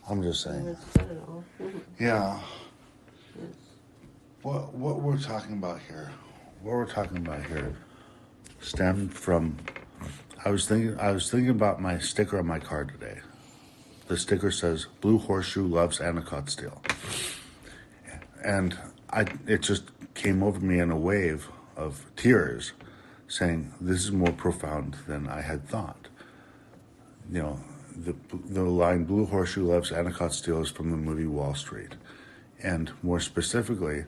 I'm just saying. It's said it all. Yeah. Yes. What we're talking about here, stemmed from. I was thinking about my sticker on my car today. The sticker says "Blue Horseshoe loves Anacott steel," and it just came over me in a wave of tears, saying this is more profound than I had thought. You know, the line "Blue Horseshoe loves Anacott steel" is from the movie Wall Street, and more specifically,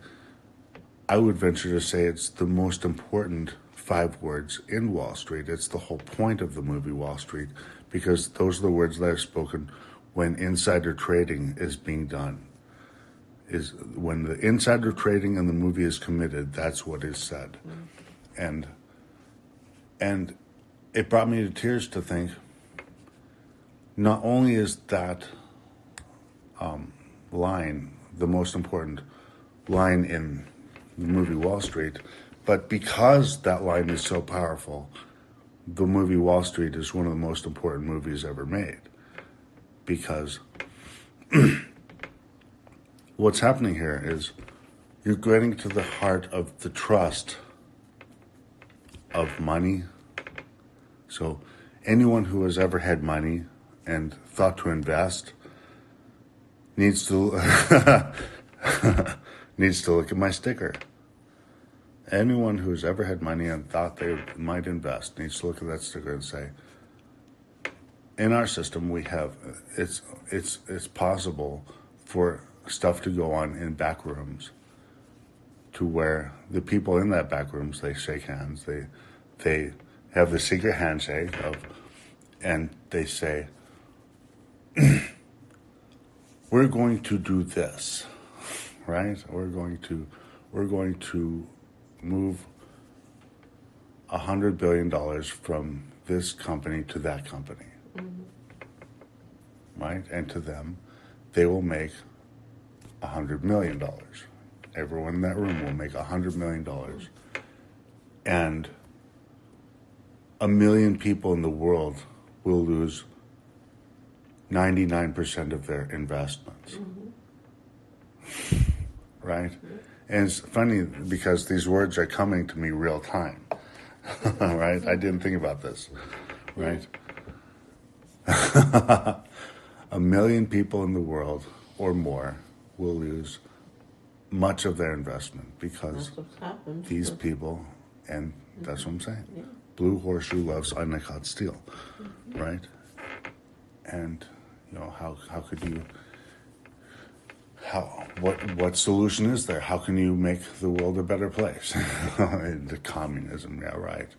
I would venture to say it's the most important 5 words in Wall Street. It's the whole point of the movie Wall Street, because those are the words that are spoken when insider trading is being done. Is when the insider trading in the movie is committed, that's what is said. And it brought me to tears to think, not only is that line the most important line in the movie Wall Street, but because that line is so powerful, the movie Wall Street is one of the most important movies ever made. Because what's happening here is you're getting to the heart of the trust of money. So anyone who has ever had money and thought to invest needs to needs to look at my sticker. Anyone who's ever had money and thought they might invest needs to look at that sticker and say, in our system we have it's possible for stuff to go on in back rooms, to where the people in that back rooms, they shake hands, they have the secret handshake and they say, we're going to do this, right? We're going to move $100 billion from this company to that company, right? And to them, they will make $100 million. Everyone in that room will make $100 million. And 1 million people in the world will lose 99% of their investments. Right? And it's funny because these words are coming to me real time. Right? I didn't think about this. Right? 1 million people in the world or more will lose much of their investment because these people, and that's what I'm saying. Yeah. Blue Horseshoe loves Anacott steel, right? And you know, how could you? What solution is there? How can you make the world a better place? The communism, yeah, right.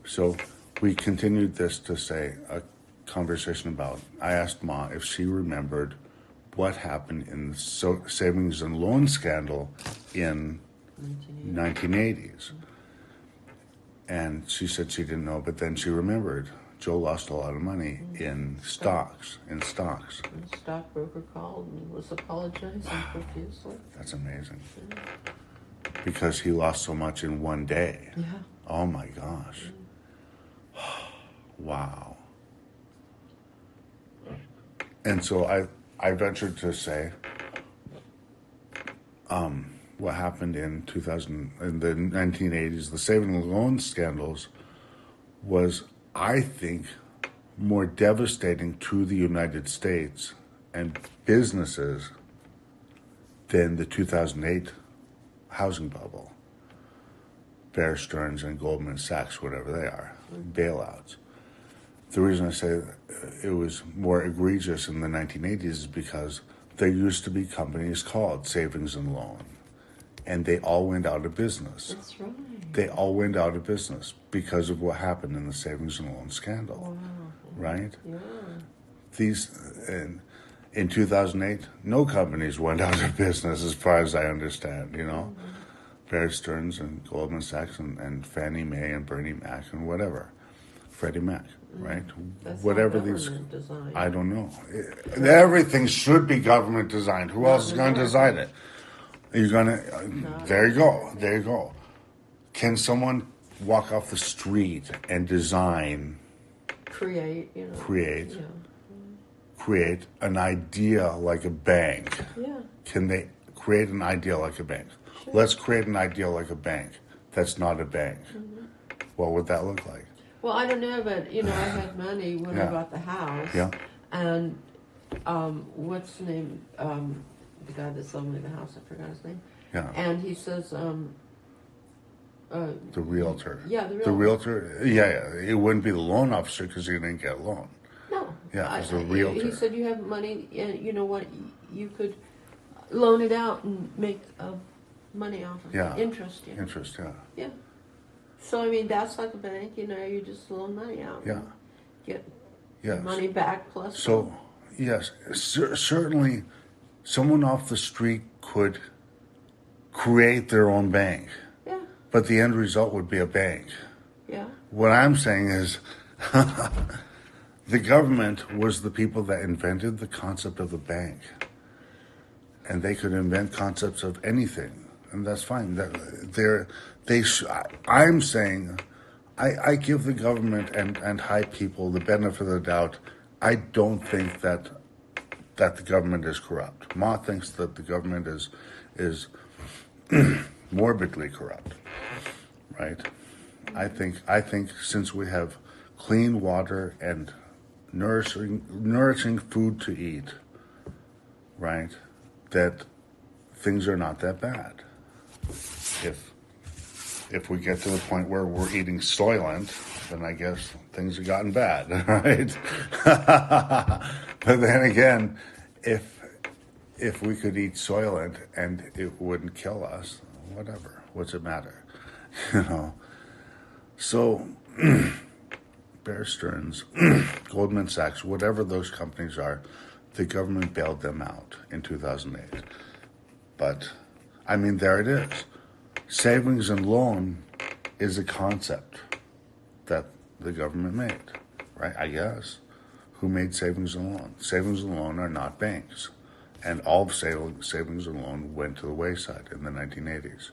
So we continued this to say a conversation about. I asked Ma if she remembered what happened in the savings and loan scandal in 1980s. And she said she didn't know, but then she remembered. Joe lost a lot of money in stocks. And the stockbroker called and was apologizing profusely. That's amazing. Yeah. Because he lost so much in one day. Yeah. Oh my gosh. Yeah. Wow. And so I ventured to say, what happened in the 1980s, the saving and loan scandals, was, I think, more devastating to the United States and businesses than the 2008 housing bubble. Bear Stearns and Goldman Sachs, whatever they are, bailouts. The reason I say it was more egregious in the 1980s is because there used to be companies called Savings and Loan, and they all went out of business. That's right. They all went out of business because of what happened in the Savings and Loan scandal. Wow. Right? Yeah. In 2008, no companies went out of business as far as I understand, you know. Bear Stearns and Goldman Sachs and Fannie Mae and Bernie Mac and whatever. Freddie Mac, right? That's whatever not these, government designed. I don't know. Everything should be government designed. Who else is going to design it? You're going to, there you go. Can someone walk off the street and design, create, create an idea like a bank? Yeah. Can they create an idea like a bank? Sure. Let's create an idea like a bank that's not a bank. What would that look like? Well, I don't know, but I had money when I Yeah. bought the house. Yeah. And what's the name? The guy that sold me the house, I forgot his name. Yeah. And he says, The realtor. Yeah, The realtor. Yeah. It wouldn't be the loan officer because he didn't get a loan. No. Yeah, it's a realtor. He said you have money, and you know what? You could loan it out and make money off of Yeah. it. Interest. Interest. Yeah. Yeah. So I mean, that's like a bank. You just loan money out. Yeah. And get Yes. money back plus. So, yes, certainly, someone off the street could create their own bank, Yeah. but the end result would be a bank. Yeah. What I'm saying is, the government was the people that invented the concept of the bank, and they could invent concepts of anything, and that's fine. I'm saying, I give the government and high people the benefit of the doubt. I don't think that the government is corrupt. Ma thinks that the government is morbidly corrupt, right? I think since we have clean water and nourishing food to eat, right, that things are not that bad. If we get to the point where we're eating Soylent, then I guess things have gotten bad, right? But then again, if we could eat Soylent and it wouldn't kill us, whatever, what's it matter? So Bear Stearns, Goldman Sachs, whatever those companies are, the government bailed them out in 2008. But, I mean, there it is. Savings and loan is a concept that the government made, right? I guess. Who made savings and loan? Savings and loan are not banks. And all of savings and loan went to the wayside in the 1980s.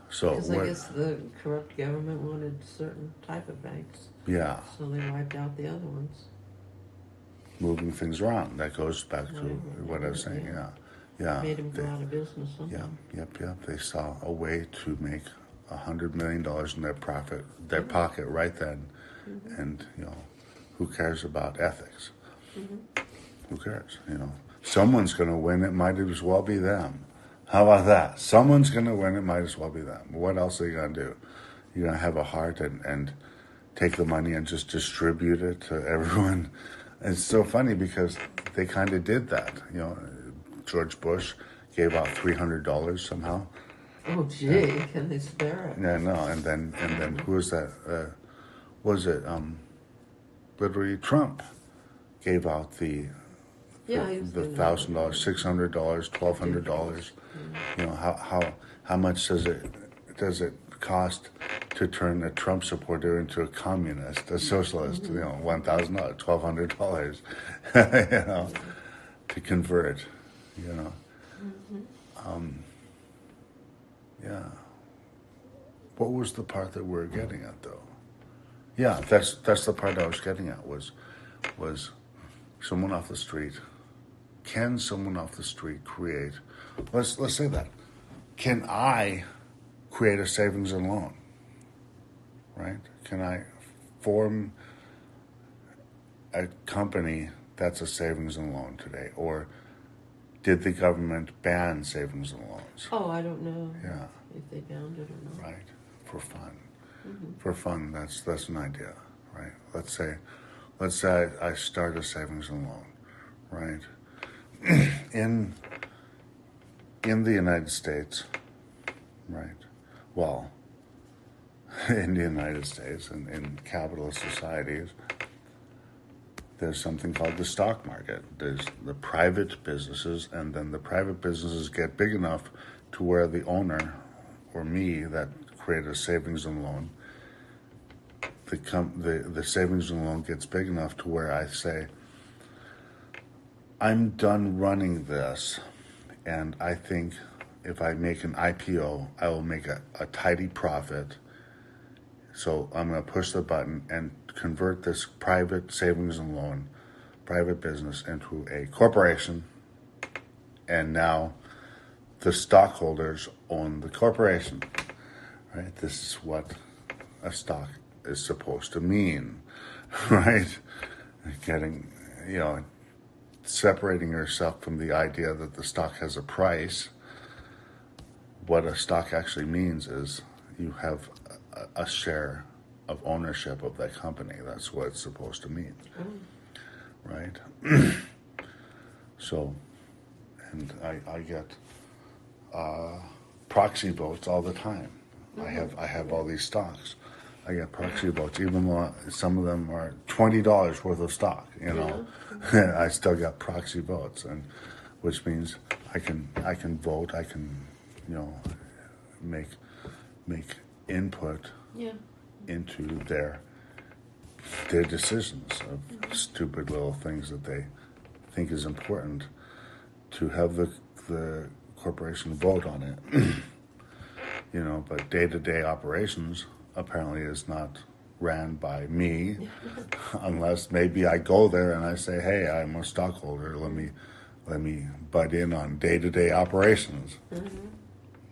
So Because I guess the corrupt government wanted certain type of banks, yeah, so they wiped out the other ones. moving things around. That goes back to what I was saying. Yeah. Made them go out of business Yeah, somehow. yep. They saw a way to make $100 million in their pocket right then, and who cares about ethics? Who cares? Someone's going to win. It might as well be them. How about that? Someone's going to win. It might as well be them. What else are you going to do? You're going to have a heart and take the money and just distribute it to everyone. It's so funny because they kind of did that. George Bush gave out $300 somehow. Oh, gee, can they spare it? Yeah, no, and then who was that? Was it literally Trump gave out the $1,000, $600, $1,200. How much does it cost to turn a Trump supporter into a communist, a socialist? $1,000, $1,200, to convert. Yeah. What was the part that we're getting at, though? Yeah, that's the part I was getting at was someone off the street. Can someone off the street create? Let's say that. Can I create a savings and loan? Right? Can I form a company that's a savings and loan today, or did the government ban savings and loans? Oh, I don't know. Yeah. If they bound it or not. Right. For fun. For fun, that's an idea, right? Let's say I start a savings and loan, right? In the United States, right? Well, in the United States and in capitalist societies, there's something called the stock market. There's the private businesses, and then the private businesses get big enough to where the owner, or me, that create a savings and loan, the savings and loan gets big enough to where I say, I'm done running this, and I think if I make an IPO, I will make a tidy profit. So I'm going to push the button and convert this private savings and loan private business into a corporation, and now the stockholders own the corporation, right? This is what a stock is supposed to mean, right? Getting, separating yourself from the idea that the stock has a price. What a stock actually means is you have a share of ownership of that company. That's what it's supposed to mean, right? So, and I get proxy votes all the time. I have all these stocks. I get proxy votes, even though some of them are $20 worth of stock. I still got proxy votes, and which means I can vote. I can make input into their decisions of stupid little things that they think is important to have the corporation vote on it. But day-to-day operations apparently is not ran by me unless maybe I go there and I say, hey, I'm a stockholder, let me butt in on day-to-day operations.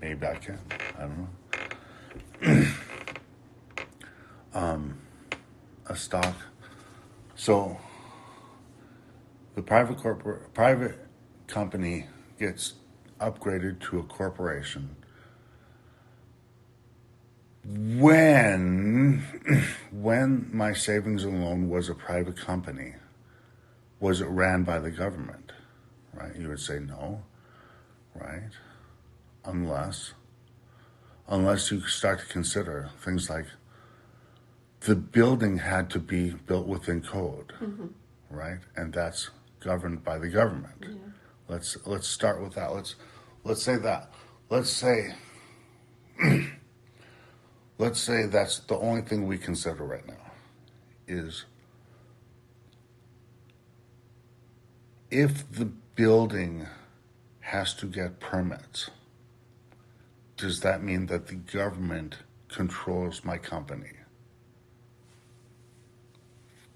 Maybe I can, I don't know. A stock, so the private company gets upgraded to a corporation when my savings and loan was a private company. Was it ran by the government? Right? You would say no, right? Unless you start to consider things like the building had to be built within code, right? And that's governed by the government. Yeah. Let's start with that. Let's say that. Let's say that's the only thing we consider right now is if the building has to get permits, does that mean that the government controls my company?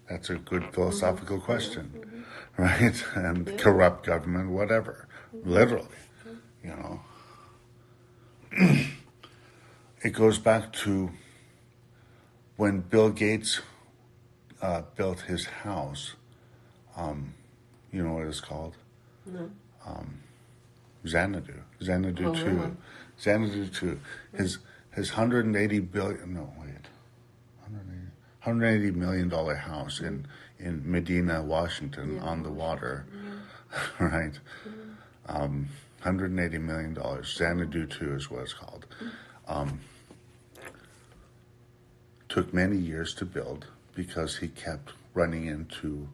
That's a good philosophical question, right? And corrupt government, whatever, literally, It goes back to when Bill Gates built his house. You know what it's called? No. Xanadu. Xanadu 2. Really? Xanadu 2. His $180 million house in Medina, Washington, on the water, right? $180 million. Xanadu 2 is what it's called. Took many years to build because he kept running into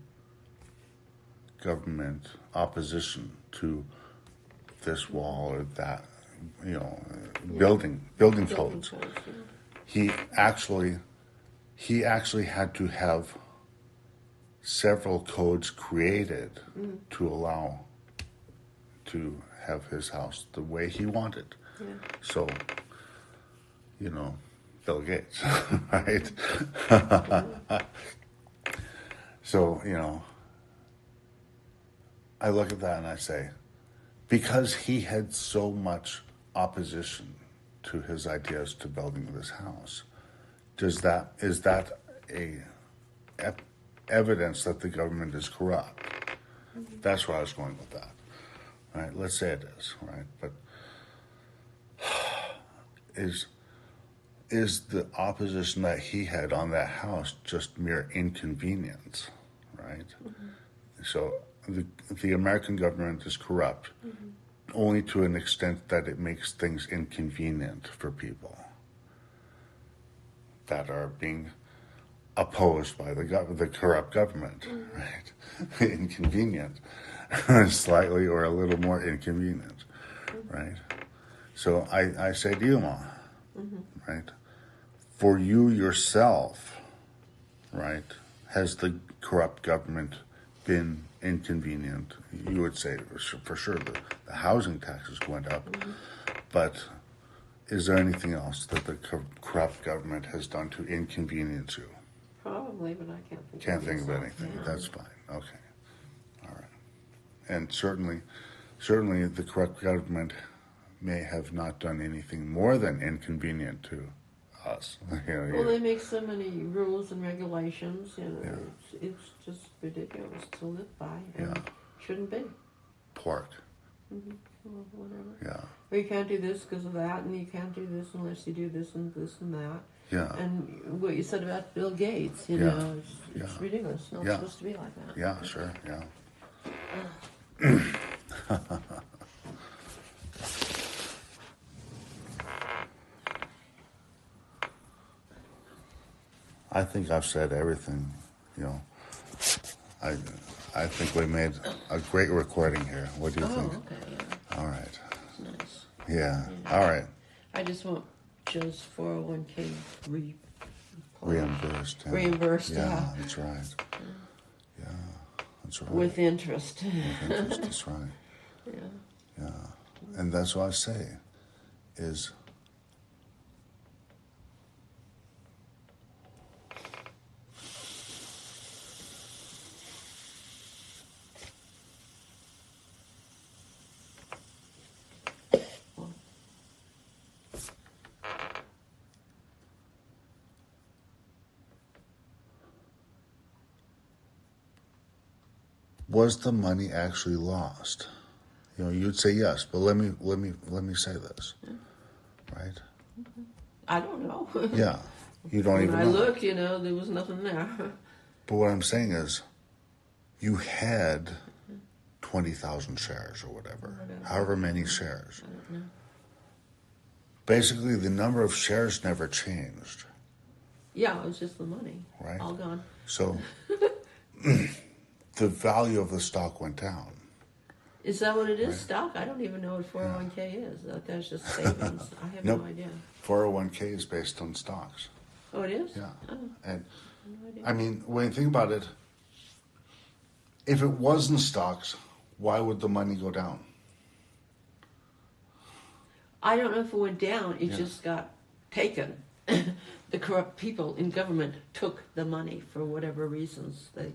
government opposition to this wall or that, building codes. He actually had to have several codes created to allow to have his house the way he wanted. Yeah. So, Bill Gates, right? So, I look at that and I say, because he had so much opposition to his ideas to building this house, is that evidence that the government is corrupt? That's where I was going with that. Right? Let's say it is, right? But is the opposition that he had on that house just mere inconvenience, right? So the American government is corrupt only to an extent that it makes things inconvenient for people that are being opposed by the corrupt government, right? Inconvenient, slightly or a little more inconvenient, right? So I say to you, Ma, right? For you yourself, right? Has the corrupt government been inconvenient? You would say for sure the housing taxes went up, but is there anything else that the corrupt government has done to inconvenience you? Probably, but I can't think. Can't think of anything. Yeah. That's fine. Okay. and certainly the corrupt government may have not done anything more than inconvenient to us. Well, they make so many rules and regulations, it's just ridiculous to live by, and shouldn't be. Pork. Well, whatever. Yeah. Or you can't do this because of that, and you can't do this unless you do this and this and that. Yeah. And what you said about Bill Gates, it's ridiculous. It's not supposed to be like that. Yeah, sure, yeah. I think I've said everything, I think we made a great recording here. What do you think? Okay, yeah. All right. Nice. Yeah. All right. I just want Joe's 401k Reimbursed. Yeah. Reimbursed, Yeah, that's right. Yeah, that's right. With interest. With interest, that's right. Yeah. And that's what I say is was the money actually lost? You'd say yes, but let me say this, right? I don't know. Yeah, you don't even know. When I looked, there was nothing there. But what I'm saying is, you had 20,000 shares or whatever, however many shares. I don't know. Basically, the number of shares never changed. Yeah, it was just the money. Right. All gone. So, the value of the stock went down. Is that what it is? Right. Stock? I don't even know what 401k is. That's just savings. I have Nope. no idea. 401k is based on stocks. Oh, it is? Yeah. Oh, And no idea. I mean, when you think about it, if it wasn't stocks, why would the money go down? I don't know if it went down. It just got taken. The corrupt people in government took the money for whatever reasons they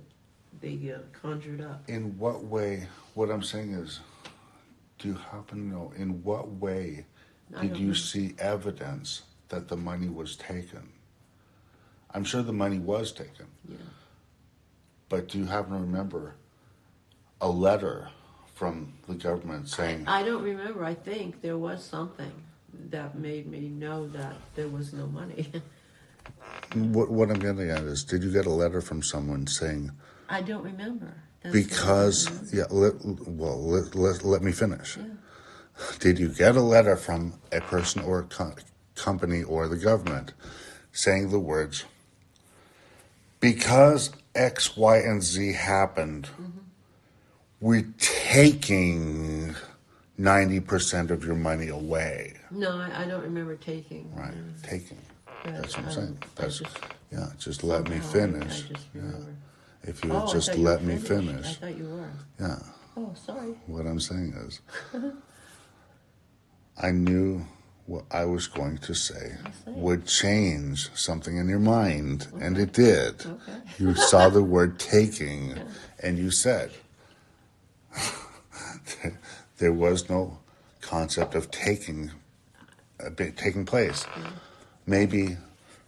conjured up. In what way, what I'm saying is, do you happen to know in what way did you see evidence that the money was taken? I'm sure the money was taken. Yeah. But do you happen to remember a letter from the government saying... I don't remember. I think there was something that made me know that there was no money. What I'm getting at is, did you get a letter from someone saying... I don't remember. Because, let me finish. Yeah. Did you get a letter from a person or a company or the government saying the words, because X, Y, and Z happened, we're taking 90% of your money away? No, I don't remember taking. Right, taking. But, that's what I'm saying. That's, just somehow let me finish. I just remember. If you would just let me finish. I thought you were. Yeah. Oh, sorry. What I'm saying is, I knew what I was going to say would change something in your mind, and it did. Okay. You saw the word taking, and you said there was no concept of taking place. Yeah. Maybe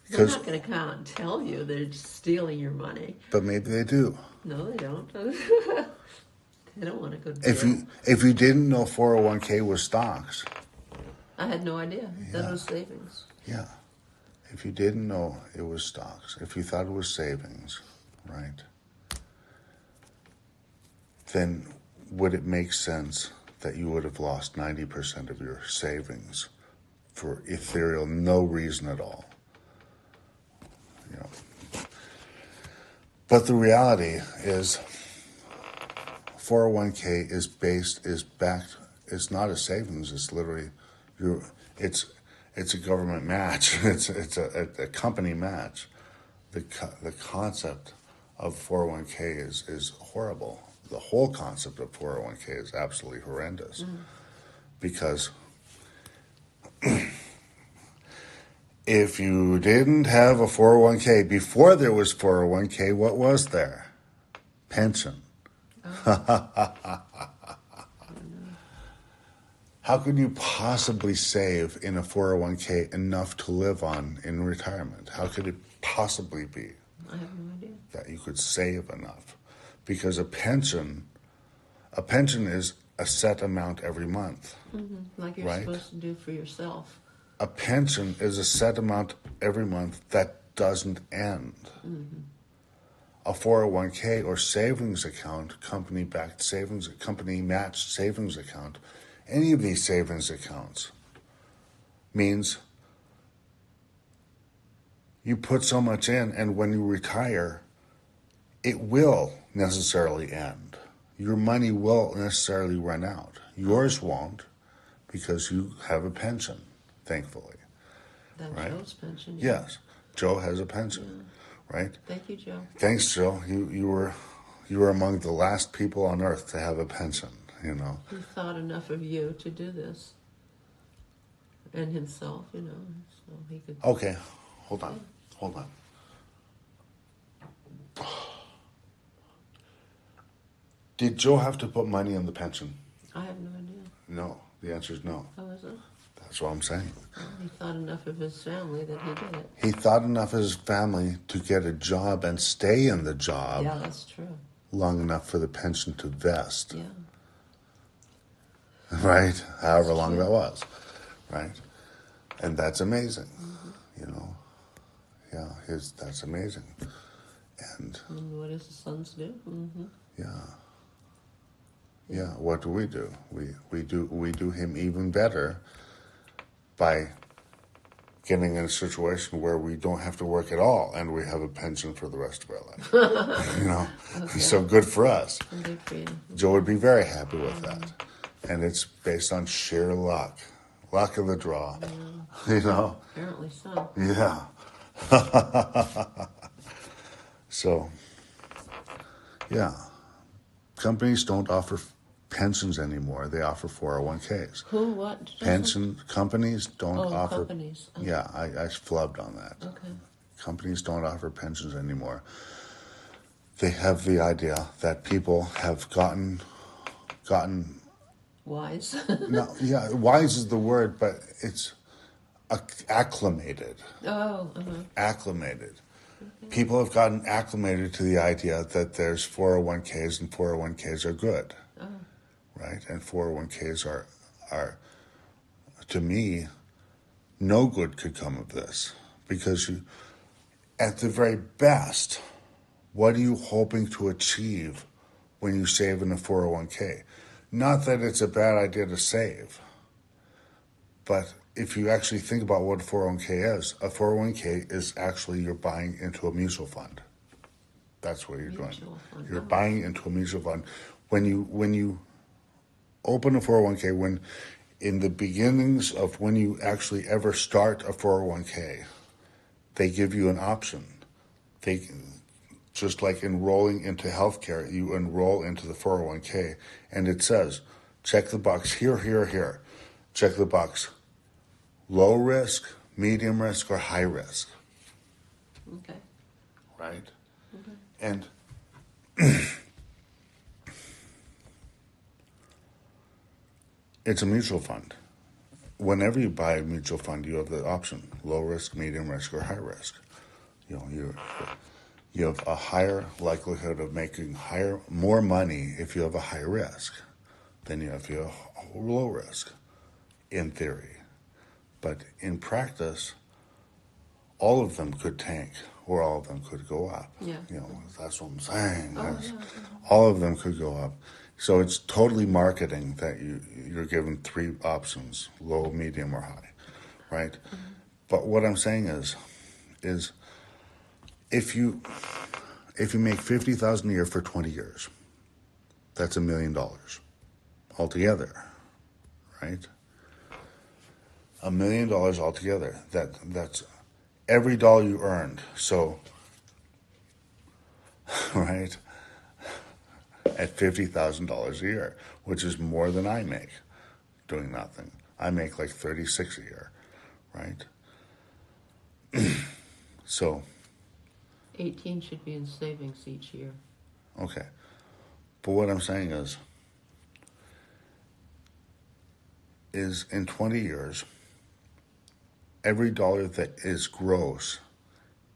they're not going to come out and tell you they're stealing your money. But maybe they do. No, they don't. They don't want to go to jail. If you didn't know 401k was stocks. I had no idea. That was savings. Yeah. If you didn't know it was stocks, if you thought it was savings, right, then would it make sense that you would have lost 90% of your savings for ethereal, no reason at all? But the reality is 401k is backed, it's not a savings, it's literally, it's a government match, it's a company match. The concept of 401k is horrible. The whole concept of 401k is absolutely horrendous. Because if you didn't have a 401k before there was 401k, what was there? Pension. How could you possibly save in a 401k enough to live on in retirement? How could it possibly be I have no idea. that you could save enough? Because a pension is a set amount every month. Like you're Right. supposed to do for yourself. A pension is a set amount every month that doesn't end. A 401k or savings account, company-backed savings, company-matched savings account, any of these savings accounts means you put so much in, and when you retire, it will necessarily end. Your money will necessarily run out. Yours won't, because you have a pension, thankfully. That Right. Joe's pension. Yeah. Yes, Joe has a pension, right? Thank you, Joe. Thanks, Joe. You were among the last people on earth to have a pension. You know. He thought enough of you to do this. And himself, so he could. Okay, hold on. Did Joe have to put money in the pension? I have no idea. No. The answer is no. How is it? That's what I'm saying. Well, he thought enough of his family that he did it. He thought enough of his family to get a job and stay in the job Yeah, that's true. long enough for the pension to vest. Yeah. Right? However long true. that was. Right? And that's amazing. Yeah, that's amazing. And what does the sons do? yeah, what do? We do him even better by getting in a situation where we don't have to work at all and we have a pension for the rest of our life. Okay. So good for us. Good for you. Joe would be very happy with that. And it's based on sheer luck of the draw. Apparently so. Yeah. So, yeah. Companies don't offer pensions anymore. They offer 401ks. Who? What? Pension companies don't offer. Companies. Okay. Yeah, I flubbed on that. Okay. Companies don't offer pensions anymore. They have the idea that people have gotten Wise. no, yeah, wise is the word, but it's acclimated. Oh. Acclimated. People have gotten acclimated to the idea that there's 401ks and 401ks are good. Oh. Right? And 401ks are to me, no good could come of this. Because you, at the very best, what are you hoping to achieve when you save in a 401k? Not that it's a bad idea to save, but if you actually think about what a 401k is, a 401k is actually you're buying into a mutual fund. That's what you're doing. You're buying into a mutual fund. When you open a 401k, when in the beginnings of when you actually ever start a 401k, they give you an option. They just like enrolling into healthcare, you enroll into the 401k, and it says, check the box here, here, here. Check the box. Low risk, medium risk, or high risk. Okay. Right? And it's a mutual fund. Whenever you buy a mutual fund, you have the option: low risk, medium risk, or high risk. You have a higher likelihood of making more money if you have a high risk than you have if you have a low risk, in theory. But in practice, all of them could tank or all of them could go up. Yeah. That's what I'm saying. Oh, Yes. yeah. All of them could go up. So it's totally marketing that you're given three options: low, medium, or high, right? Mm-hmm. But what I'm saying is if you make $50,000 a year for 20 years, that's $1 million altogether, right? $1 million altogether. That's every dollar you earned. So, right, at $50,000 a year, which is more than I make doing nothing. I make like 36 a year, right? So 18 should be in savings each year. okay. But what I'm saying is in 20 years, every dollar that is gross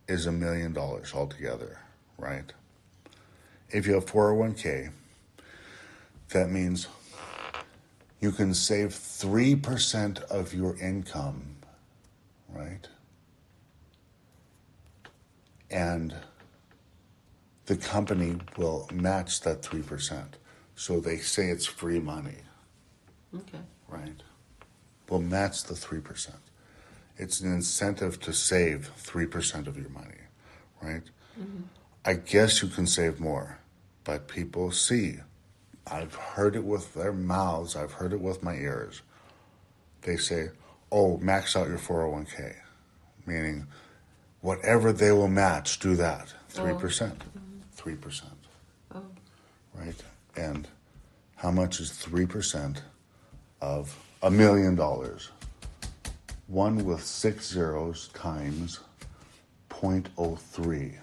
is $1 million altogether, right? If you have 401k, that means you can save 3% of your income, right? And the company will match that 3%. So they say it's free money, Okay. right? Will match the 3%. It's an incentive to save 3% of your money, right? Mm-hmm. I guess you can save more, but people see. I've heard it with their mouths. I've heard it with my ears. They say, oh, max out your 401k, meaning whatever they will match, do that. 3%. 3%. Oh. Right? And how much is 3% of $1 million? One with 6 zeros times 0.03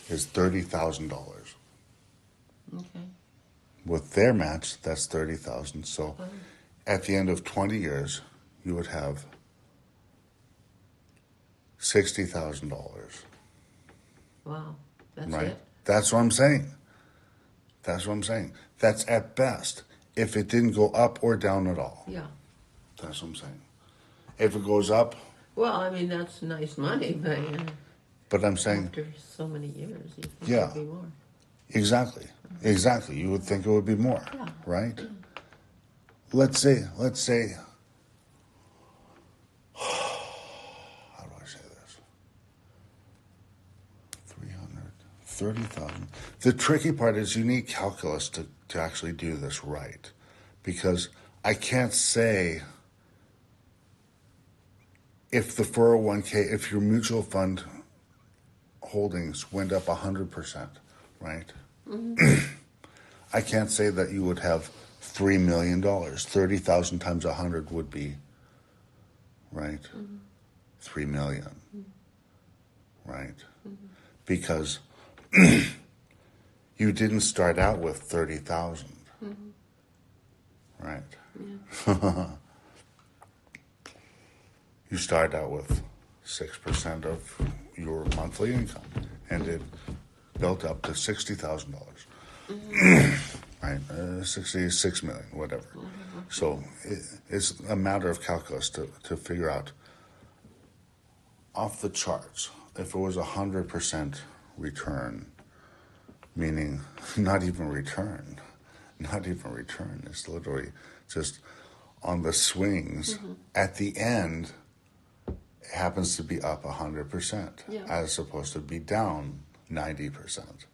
is $30,000. Okay. With their match, that's 30,000. So at the end of 20 years, you would have $60,000. Wow. That's Right? it? That's what I'm saying. That's what I'm saying. That's at best. If it didn't go up or down at all. Yeah. That's what I'm saying. If it goes up, Well, I mean, that's nice money, but I'm saying, after so many years, you think Yeah. it'd be more. exactly. Exactly. You would think it would be more, Yeah. right? Let's say, how do I say this? 330,000. The tricky part is you need calculus to actually do this right. Because I can't say if the 401k, if your mutual fund holdings went up 100%, right? I can't say that you would have $3 million. 30,000 times 100 would be, right? 3 million, right? Because you didn't start out with 30,000, right? You start out with 6% of your monthly income, and it built up to $60,000, right? 66 million, whatever. So it's a matter of calculus to figure out off the charts. If it was 100% return, meaning not even return, it's literally just on the swings. At the end, it happens to be up 100%, as opposed to be down 90%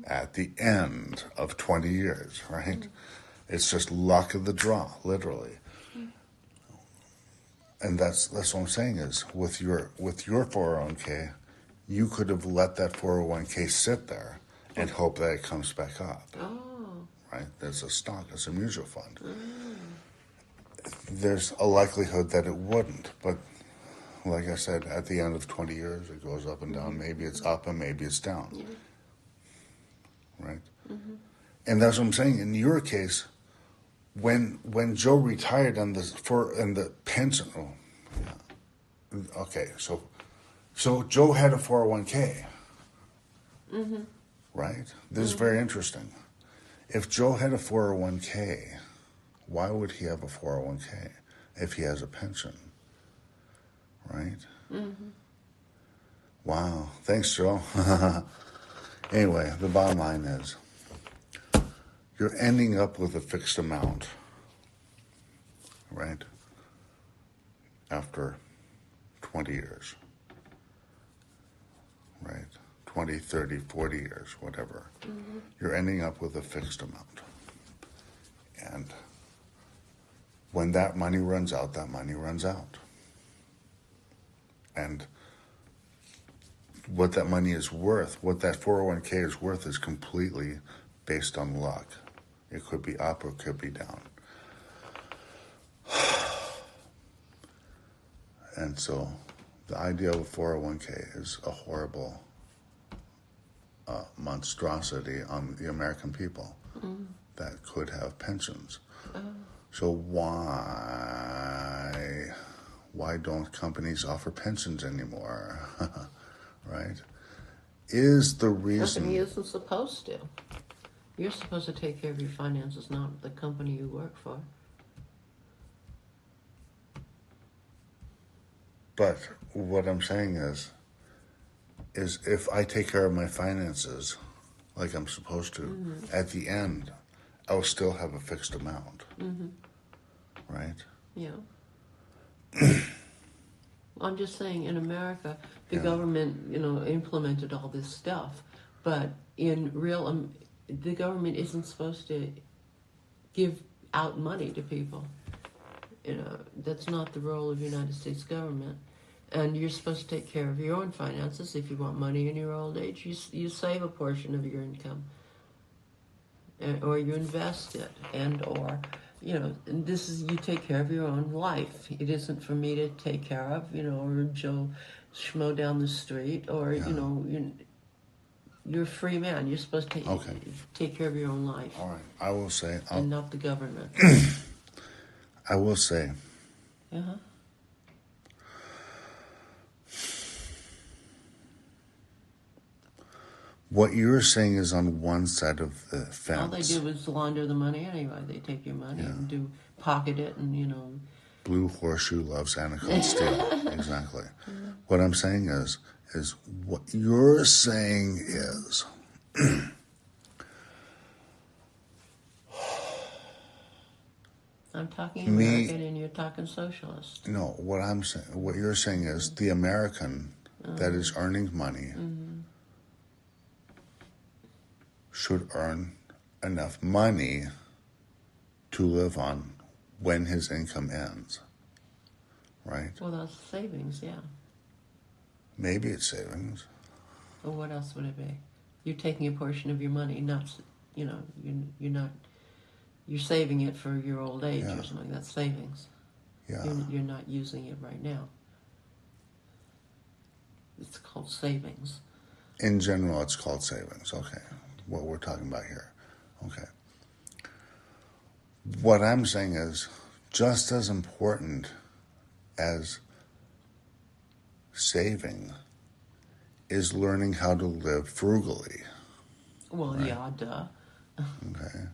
at the end of 20 years, right? It's just luck of the draw, literally. And that's what I'm saying is with your 401k, you could have let that 401k sit there and hope that it comes back up. Oh. Right? There's a stock, it's a mutual fund. There's a likelihood that it wouldn't, but like I said, at the end of 20 years, it goes up and down. Maybe it's up and maybe it's down. Right? And that's what I'm saying. In your case, when Joe retired on the pension, okay, so Joe had a 401k, right? This is very interesting. If Joe had a 401k, why would he have a 401k if he has a pension? Right? Wow. Thanks, Joe. Anyway, the bottom line is you're ending up with a fixed amount, right? After 20 years, right? 20, 30, 40 years, whatever. You're ending up with a fixed amount. And when that money runs out, that money runs out. And what that money is worth, what that 401k is worth, is completely based on luck. It could be up or it could be down. And so the idea of a 401k is a horrible monstrosity on the American people that could have pensions. So why don't companies offer pensions anymore? Right? Is the reason Company isn't supposed to. You're supposed to take care of your finances, not the company you work for. but what I'm saying is if I take care of my finances like I'm supposed to, at the end I'll still have a fixed amount. Right? Yeah. I'm just saying, in America, the Yeah. government, implemented all this stuff, but in real, the government isn't supposed to give out money to people. That's not the role of the United States government. And you're supposed to take care of your own finances. If you want money in your old age, you save a portion of your income, or you invest it, or and this is, you take care of your own life. It isn't for me to take care of, or Joe Schmo down the street, or Yeah. you're a free man. You're supposed to Okay. take care of your own life, All right. I will say and not the government. I will say Uh-huh. what you're saying is on one side of the fence. All they do is launder the money anyway. They take your money and pocket it, and Blue Horseshoe loves Anacott steel. Exactly. What I'm saying is what you're saying is I'm talking American and you're talking socialist. no, what you're saying is the American that is earning money should earn enough money to live on when his income ends. Right? Well, that's savings, yeah. Maybe it's savings. Well, what else would it be? You're taking a portion of your money, not, you're not, you're saving it for your old age or something. That's savings. Yeah. You're not using it right now. It's called savings. In general, it's called savings. Okay. What we're talking about here. Okay. What I'm saying is just as important as saving is learning how to live frugally. Well, Right. yeah, duh. Okay.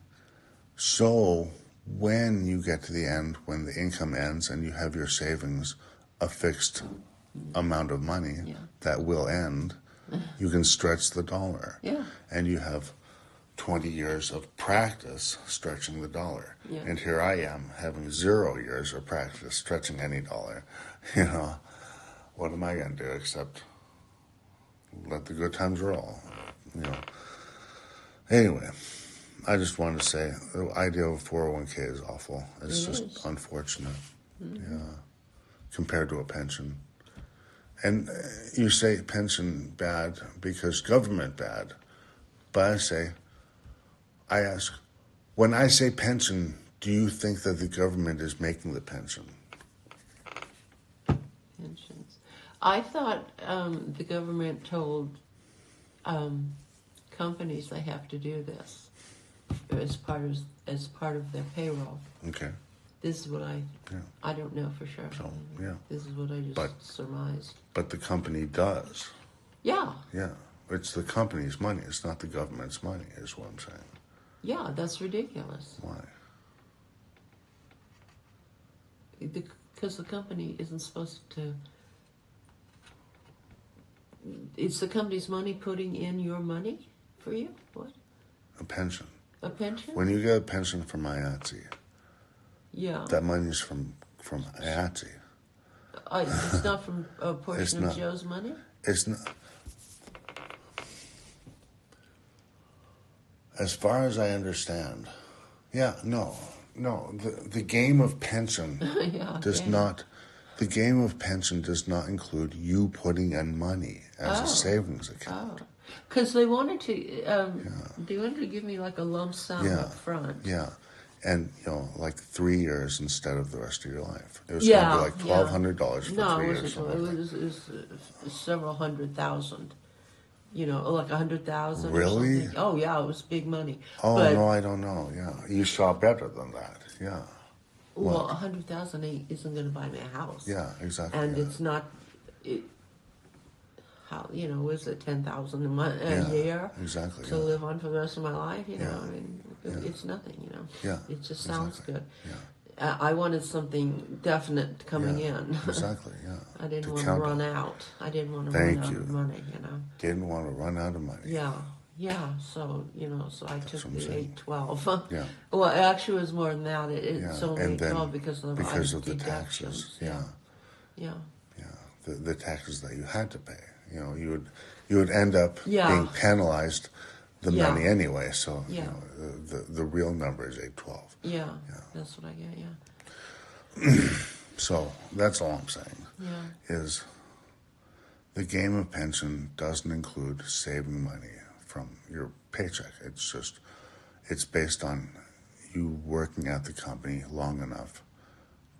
So when you get to the end, when the income ends and you have your savings a fixed amount of money that will end, you can stretch the dollar. Yeah. And you have 20 years of practice stretching the dollar. Yeah. And here I am having 0 years of practice stretching any dollar. What am I going to do except let the good times roll? Anyway, I just wanted to say the idea of a 401k is awful. It's just unfortunate. Yeah. Compared to a pension. And you say pension bad because government bad. But I ask, when I say pension, do you think that the government is making the pension? Pensions. I thought the government told companies they have to do this as part of their payroll. Okay. This is what I don't know for sure. So, yeah. This is what I just surmised. But the company does. Yeah. Yeah. It's the company's money. It's not the government's money, is what I'm saying. Yeah, that's ridiculous. Why? Because the company isn't supposed to... It's the company's money putting in your money for you? What? A pension. A pension? When you get a pension from IATSE, Yeah. that money's from IATSE. It's not from a portion It's of not. Joe's money? It's not. As far as I understand, no. The game of pension The game of pension does not include you putting in money as a savings account. Because they wanted to give me like a lump sum up front. Yeah. And, like 3 years instead of the rest of your life. It was going to be like $1,200 for 3 years. No, it was several $100,000. Like 100,000. Really? Or something. Oh, yeah, it was big money. Oh, but, no, I don't know. Yeah. You saw better than that. Yeah. Well, 100,000 isn't going to buy me a house. Yeah, exactly. And yeah. it's not. How is it 10,000 a month a Yeah, year exactly, to yeah. live on for the rest of my life? I mean, Yeah. it's nothing. Yeah, It just sounds exactly. good. Yeah. I wanted something definite coming Yeah, in. exactly, yeah. I didn't To want to count run on. out. I didn't want to Thank run out you. of money. Didn't want to run out of money. Yeah. So so I took what I'm the saying. 812. Yeah. Well, actually, it was more than that. It's Yeah, only and then 812 because of the deductions. taxes. Yeah. Yeah. The taxes that you had to pay. You would end up Yeah. being penalized the Yeah. money anyway. So Yeah. the real number is 812. Yeah. That's what I get. Yeah. So that's all I'm saying. Yeah. Is the game of pension doesn't include saving money from your paycheck. It's based on you working at the company long enough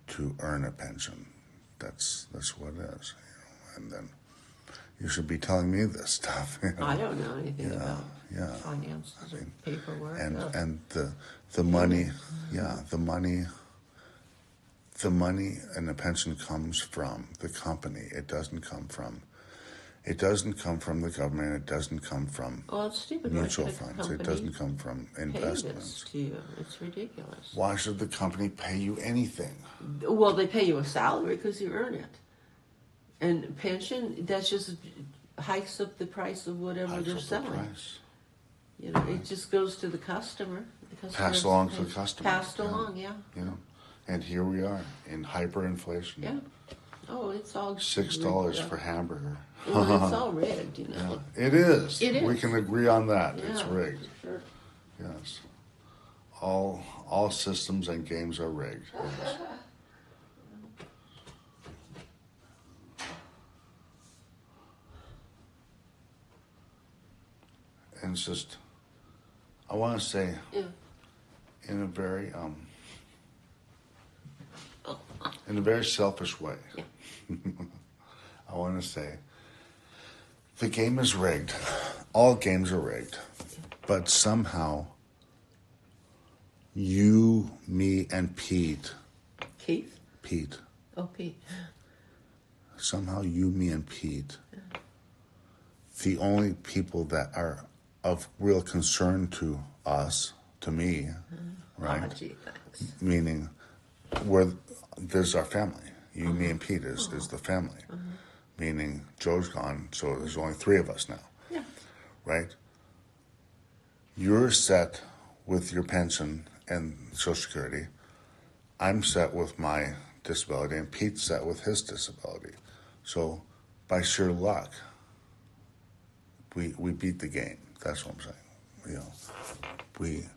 to earn a pension. That's what it is. And then you should be telling me this stuff. I don't know anything about yeah. finances or paperwork. And the money, the money and the pension comes from the company. It doesn't come from the government. It doesn't come from It's stupid. mutual Why should a funds. It company doesn't come from pay investments. this to you? It's ridiculous. Why should the company pay you anything? Well, they pay you a salary because you earn it. And pension, that's just hikes up the price of whatever Hikes they're up the selling. price. It just goes to the customer. Passed along to the customer. Passed along, yeah. And here we are in hyperinflation. Yeah. Oh, it's all $6 for hamburger. Well, it's all rigged, It is. It is. We can agree on that. Yeah, It's rigged. Sure. Yes. All systems and games are rigged. Yes. And it's just, I want to say, in a very selfish way, I want to say, the game is rigged. All games are rigged, but somehow, you, me, and Pete. Pete. Oh, Pete. Somehow, you, me, and Pete. The only people that are of real concern to us, to me, right? Oh, gee, thanks. Meaning, there's our family. You, me, and Pete is the family. Meaning, Joe's gone, so there's only 3 of us now. Yeah. Right? You're set with your pension and Social Security. I'm set with my disability, and Pete's set with his disability. So, by sheer luck, we beat the game. That's what I'm saying.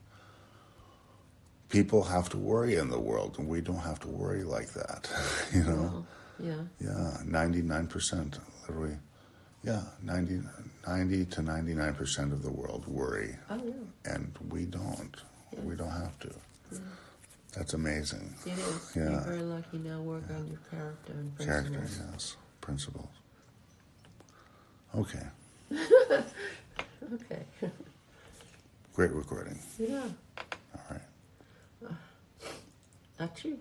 People have to worry in the world, and we don't have to worry like that. Yeah. Yeah, 99%, literally. Yeah, 90 to 99% of the world worry. Oh, yeah. And we don't. Yeah. We don't have to. Yeah. That's amazing. It is. Yeah. You're very lucky now. Work on your character and principles. Character, yes. Principles. Okay. Okay. Great recording. Yeah. All right. Not you.